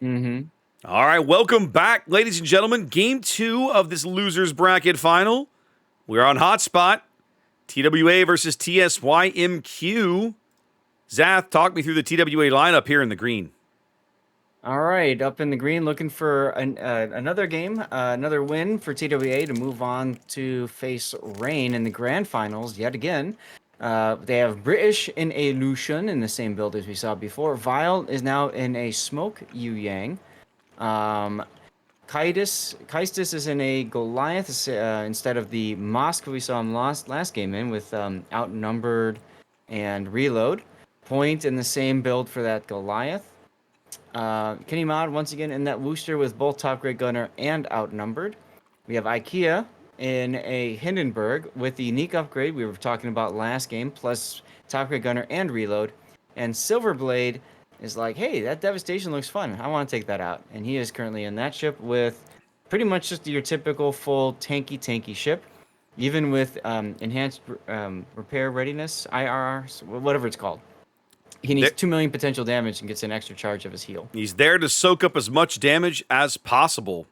Mm-hmm. All right, welcome back, ladies and gentlemen. Game 2 of this losers bracket final. We're on Hotspot. TWA versus TSYMQ. Zath, talk me through the TWA lineup here in the green. All right, up in the green, looking for another game, another win for TWA to move on to face Rain in the grand finals yet again. They have British in a Lucian in the same build as we saw before. Vile is now in a Smoke Yu Yang. Um, Kaistis is in a Goliath instead of the Mosque we saw him last game in with Outnumbered and Reload. Point in the same build for that Goliath. Kenny Mod once again in that Wooster with both Top Grade Gunner and Outnumbered. We have IKEA in a Hindenburg with the unique upgrade we were talking about last game, plus Top Grade Gunner and Reload. And Silverblade is like, hey, that Devastation looks fun. I want to take that out. And he is currently in that ship with pretty much just your typical full tanky ship. Even with enhanced repair readiness, IRR, whatever it's called. He needs 2 million potential damage and gets an extra charge of his heal. He's there to soak up as much damage as possible.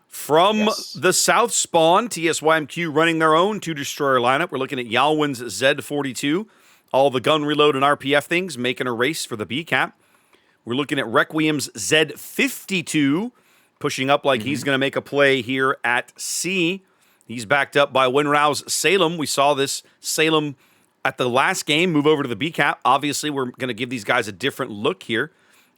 From the south spawn, TSYMQ running their own 2-destroyer lineup. We're looking at Yalwin's Z42. All the gun reload and RPF things making a race for the B cap. We're looking at Requiem's Z52 pushing up like he's going to make a play here at C. He's backed up by Winrow's Salem. We saw this Salem at the last game move over to the B cap. Obviously, we're going to give these guys a different look here.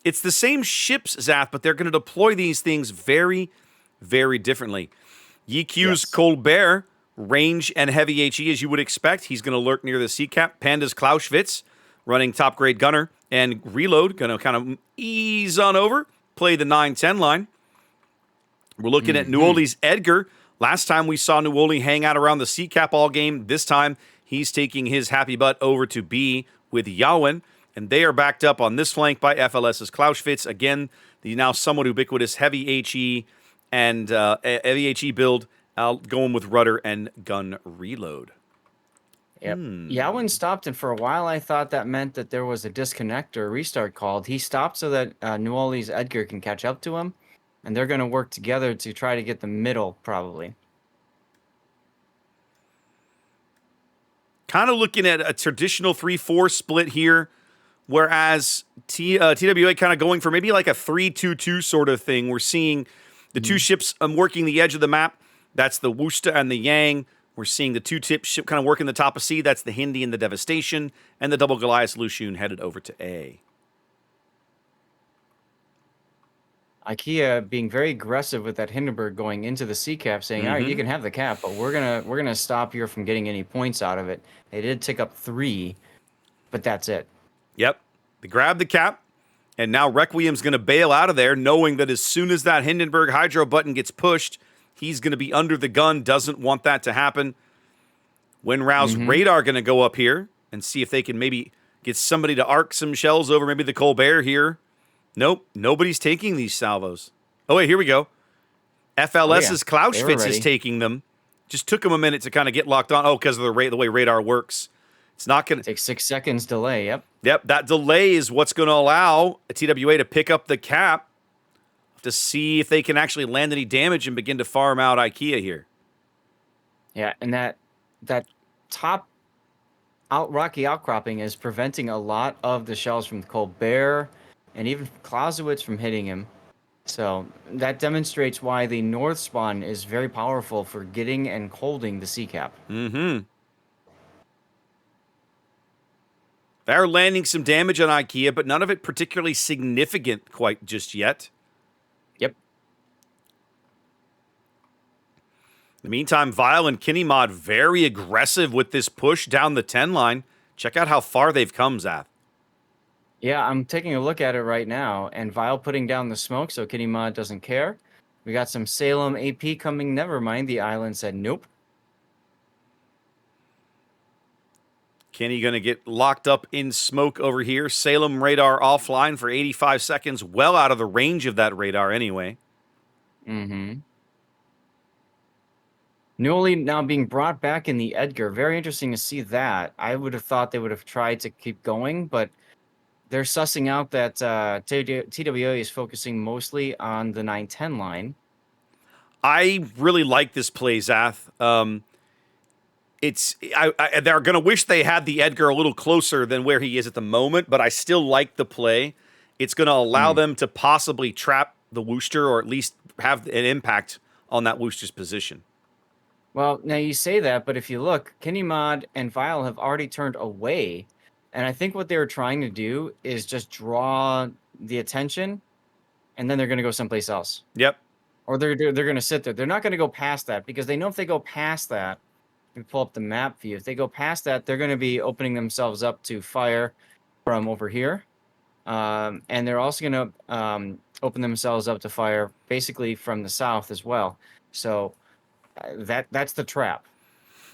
It's the same ships, Zath, but they're going to deploy these things very, very differently. YQ's Colbert, range and heavy HE as you would expect. He's going to lurk near the C cap. Panda's Clausewitz, running top grade gunner and reload, going to kind of ease on over, play the 9-10 line. We're looking at Nuoli's Edgar. Last time we saw Nuoli hang out around the C cap all game. This time he's taking his happy butt over to B with Yawin, and they are backed up on this flank by FLS's Clausewitz. Again, the now somewhat ubiquitous heavy HE and heavy HE build, going with rudder and gun reload. Yep. Yawin stopped, and for a while I thought that meant that there was a disconnect or a restart called. He stopped so that Nuoli's Edgar can catch up to him, and they're going to work together to try to get the middle, probably. Kind of looking at a traditional 3-4 split here, whereas TWA kind of going for maybe like a 3-2-2 sort of thing. We're seeing the two ships working the edge of the map. That's the Wusta and the Yang. We're seeing the two-tip ship kind of working the top of C. That's the Hindi and the Devastation. And the double Goliath Lucian headed over to A. IKEA being very aggressive with that Hindenburg going into the C cap, saying, all right, you can have the cap, but we're gonna stop you from getting any points out of it. They did tick up 3, but that's it. Yep. They grabbed the cap, and now Requiem's going to bail out of there, knowing that as soon as that Hindenburg Hydro button gets pushed, he's going to be under the gun, doesn't want that to happen. Winrow's radar going to go up here and see if they can maybe get somebody to arc some shells over maybe the Colbert here. Nope, nobody's taking these salvos. Oh, wait, here we go. FLS's Clausewitz is taking them. Just took him a minute to kind of get locked on. Oh, because of the way radar works. It's not going to take 6 seconds delay. Yep, that delay is what's going to allow a TWA to pick up the cap to see if they can actually land any damage and begin to farm out IKEA here. Yeah, and that top rocky outcropping is preventing a lot of the shells from Colbert and even Clausewitz from hitting him. So that demonstrates why the north spawn is very powerful for getting and holding the C cap. They're landing some damage on IKEA, but none of it particularly significant quite just yet. Yep. In the meantime, Vile and Kinnymod very aggressive with this push down the 10 line. Check out how far they've come, Zath. Yeah, I'm taking a look at it right now, and Vile putting down the smoke so Kinnymod doesn't care. We got some Salem AP coming. Never mind, the island said nope. Kenny going to get locked up in smoke over here. Salem radar offline for 85 seconds. Well out of the range of that radar anyway. Nuoli now being brought back in the Edgar. Very interesting to see that. I would have thought they would have tried to keep going, but they're sussing out that TWA is focusing mostly on the 910 line. I really like this play, Zath. They're going to wish they had the Edgar a little closer than where he is at the moment, but I still like the play. It's going to allow them to possibly trap the Wooster or at least have an impact on that Wooster's position. Well, now you say that, but if you look, Kenny Mod and Vile have already turned away. And I think what they were trying to do is just draw the attention, and then they're going to go someplace else. Yep. Or they're going to sit there. They're not going to go past that because they know if they go past that, we pull up the map view. If they go past that, they're going to be opening themselves up to fire from over here. And they're also going to open themselves up to fire basically from the south as well. So that's the trap.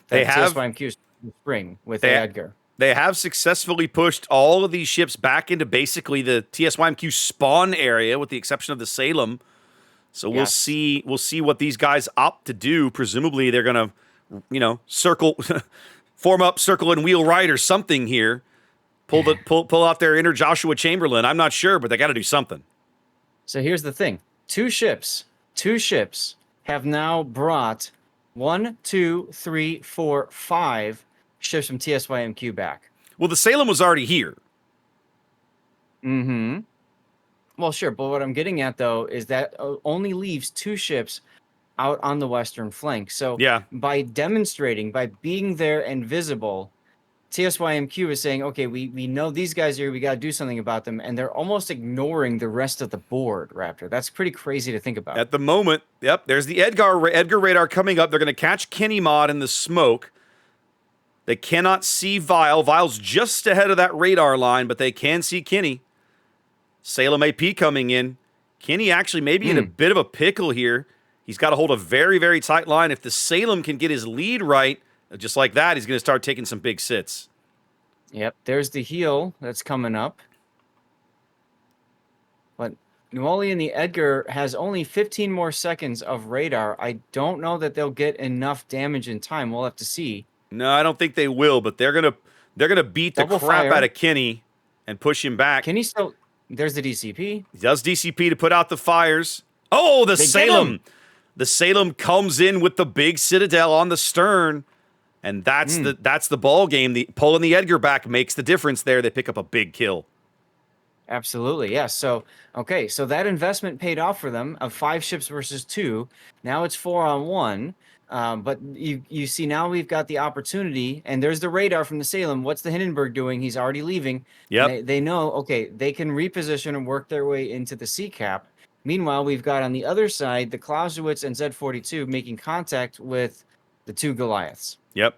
They have TSYMQ spring with the Edgar. They have successfully pushed all of these ships back into basically the TSYMQ spawn area, with the exception of the Salem. So we'll see what these guys opt to do. Presumably they're gonna, circle, form up, circle and wheel right or something here. Pull out their inner Joshua Chamberlain. I'm not sure, but they got to do something. So here's the thing: two ships have now brought 1, 2, 3, 4, 5 ships from TSYMQ back. Well, the Salem was already here. Mm-hmm. Well, sure, but what I'm getting at, though, is that only leaves 2 ships out on the western flank. So by demonstrating, by being there and visible, TSYMQ is saying, okay, we know these guys are here, we got to do something about them, and they're almost ignoring the rest of the board, Raptor. That's pretty crazy to think about. At the moment, there's the Edgar radar coming up. They're going to catch Kenny Mod in the smoke. They cannot see Vile. Vile's just ahead of that radar line, but they can see Kenny. Salem AP coming in. Kenny actually maybe in a bit of a pickle here. He's got to hold a very, very tight line. If the Salem can get his lead right, just like that, he's going to start taking some big sits. Yep, there's the heel that's coming up. But Nuoli and the Edgar has only 15 more seconds of radar. I don't know that they'll get enough damage in time. We'll have to see. No, I don't think they will, but they're gonna beat the crap out of Kenny and push him back. Kenny still... There's the DCP. He does DCP to put out the fires. Oh, the Salem! The Salem comes in with the big Citadel on the stern, and that's the ball game. The pulling the Edgar back makes the difference there. They pick up a big kill. Absolutely, yes. So, okay, so that investment paid off for them of 5 ships versus 2. Now it's 4 on 1. But you see now we've got the opportunity, and there's the radar from the Salem. What's the Hindenburg doing? He's already leaving. Yep. They know, okay, they can reposition and work their way into the C cap. Meanwhile, we've got on the other side the Clausewitz and Z42 making contact with the 2 Goliaths. Yep.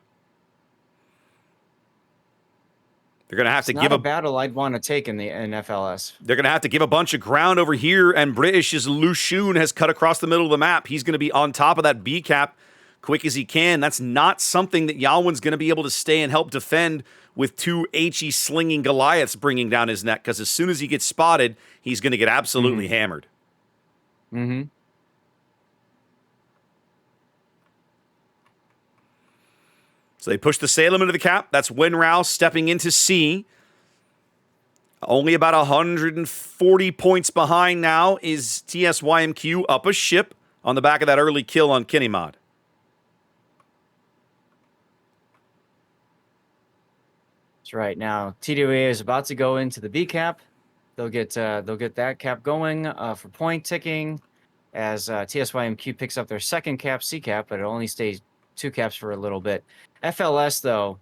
They're going to have to give a battle I'd want to take in FLS. They're going to have to give a bunch of ground over here, and British's Lushun has cut across the middle of the map. He's going to be on top of that B cap quick as he can. That's not something that Yalwin's going to be able to stay and help defend with 2 HE slinging Goliaths bringing down his neck, because as soon as he gets spotted, he's going to get absolutely hammered. Mm-hmm. So they push the Salem into the cap. That's Winrow stepping into C. Only about 140 points behind now is TSYMQ up a ship on the back of that early kill on Kenny Mod. That's right. Now TWA is about to go into the B cap. They'll get that cap going for point ticking as TSYMQ picks up their second cap, C cap, but it only stays 2 caps for a little bit. FLS, though,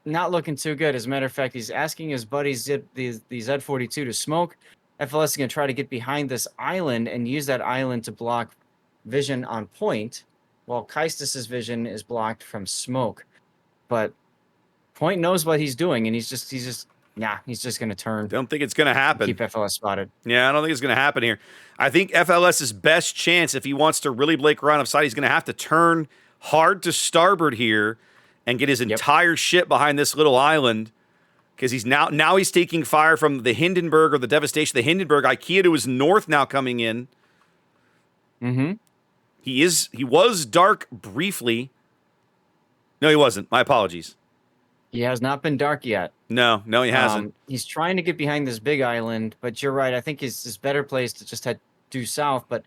not looking too good. As a matter of fact, he's asking his buddies, the Z42, to smoke. FLS is going to try to get behind this island and use that island to block vision on point, while Keistis's vision is blocked from smoke. But Point knows what he's doing, and he's just going to turn. Don't think it's going to happen. Keep FLS spotted. Yeah, I don't think it's going to happen here. I think FLS's best chance, if he wants to really break around of sight, he's going to have to turn hard to starboard here and get his entire ship behind this little island, because he's now he's taking fire from the Hindenburg, or the devastation of the Hindenburg. IKEA to his north now coming in. Mm-hmm. He was dark briefly. No, he wasn't. My apologies. He has not been dark yet. No, he hasn't. He's trying to get behind this big island, but you're right. I think his better place to just head due south. But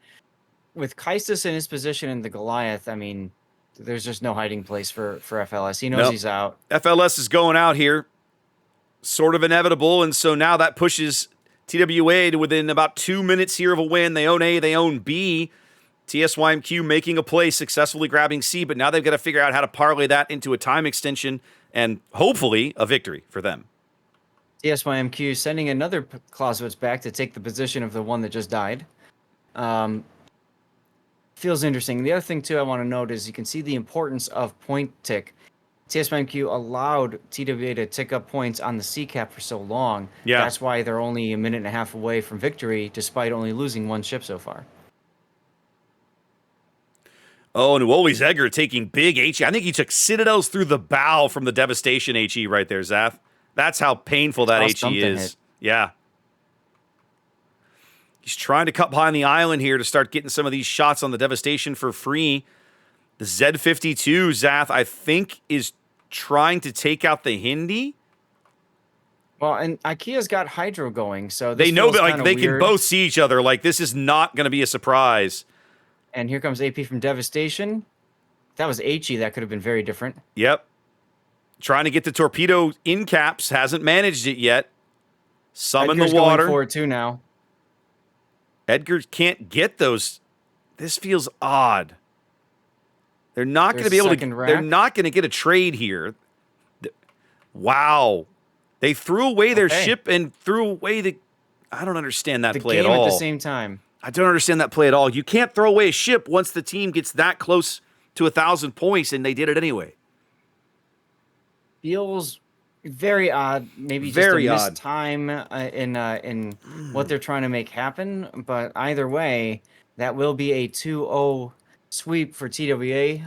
with Kaistus in his position in the Goliath, I mean, there's just no hiding place for FLS. He knows Nope. he's out. FLS is going out here, sort of inevitable, and so now that pushes TWA to within about 2 minutes here of a win. They own A, they own B. TSYMQ making a play, successfully grabbing C, but now they've got to figure out how to parlay that into a time extension and hopefully a victory for them. TSYMQ sending another Clausewitz back to take the position of the one that just died. Feels interesting. The other thing, too, I want to note is you can see the importance of point tick. TSYMQ allowed TWA to tick up points on the C cap for so long. Yeah. That's why they're only a minute and a half away from victory, despite only losing one ship so far. Oh, and Wooly's Edgar taking big HE. I think he took Citadels through the bow from the Devastation HE right there, Zath. That's how painful that HE is. Hit. Yeah. He's trying to cut behind the island here to start getting some of these shots on the Devastation for free. The Z52, Zath, I think, is trying to take out the Hindi. Well, and IKEA's got Hydro going, so they know that like they can both see each other. Like, this is not going to be a surprise. And here comes AP from Devastation. If that was HE, that could have been very different. Yep. Trying to get the torpedo in caps. Hasn't managed it yet. Some Edgar's in the water. Going forward too now. Edgar can't get those. This feels odd. They're not going to be able to. Rack. They're not going to get a trade here. Wow. They threw away their ship and threw away the. I don't understand that play at all. At the same time. I don't understand that play at all. You can't throw away a ship once the team gets that close to 1,000 points, and they did it anyway. Feels very odd. Maybe very just a odd missed time in what they're trying to make happen. But either way, that will be a 2-0 sweep for TWA.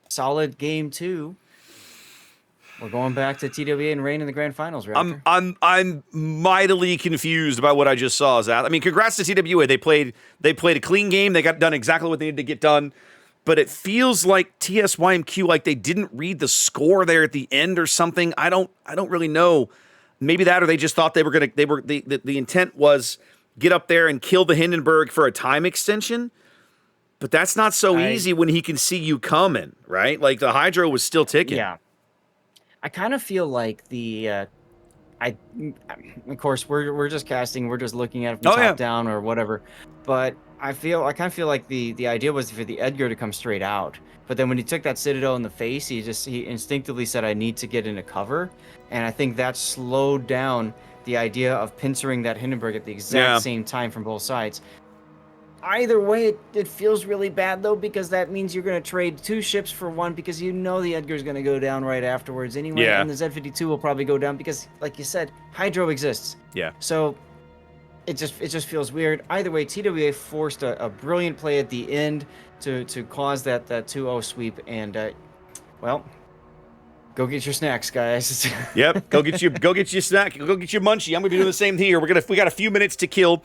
Solid game 2. We're going back to TWA and Reign in the grand finals, Raptor. I'm mightily confused by what I just saw, Zath. I mean, congrats to TWA. They played a clean game. They got done exactly what they needed to get done. But it feels like TSYMQ, like they didn't read the score there at the end or something. I don't really know. Maybe that, or they just thought the intent was get up there and kill the Hindenburg for a time extension. But that's not so easy when he can see you coming, right? Like the Hydro was still ticking. Yeah. I kind of feel like of course, we're just casting, we're just looking at it from top down or whatever. But I kind of feel like the idea was for the Edgar to come straight out. But then when he took that Citadel in the face, he instinctively said, I need to get into cover. And I think that slowed down the idea of pincering that Hindenburg at the exact same time from both sides. Either way, it feels really bad, though, because that means you're going to trade 2 ships for 1 because you know the Edgar's going to go down right afterwards anyway. And the Z52 will probably go down because, like you said, Hydro exists. Yeah. So it just feels weird. Either way, TWA forced a brilliant play at the end to cause that 2-0 sweep. And, well, go get your snacks, guys. Yep, go get your snack. Go get your munchie. I'm gonna be doing the same here. We got a few minutes to kill.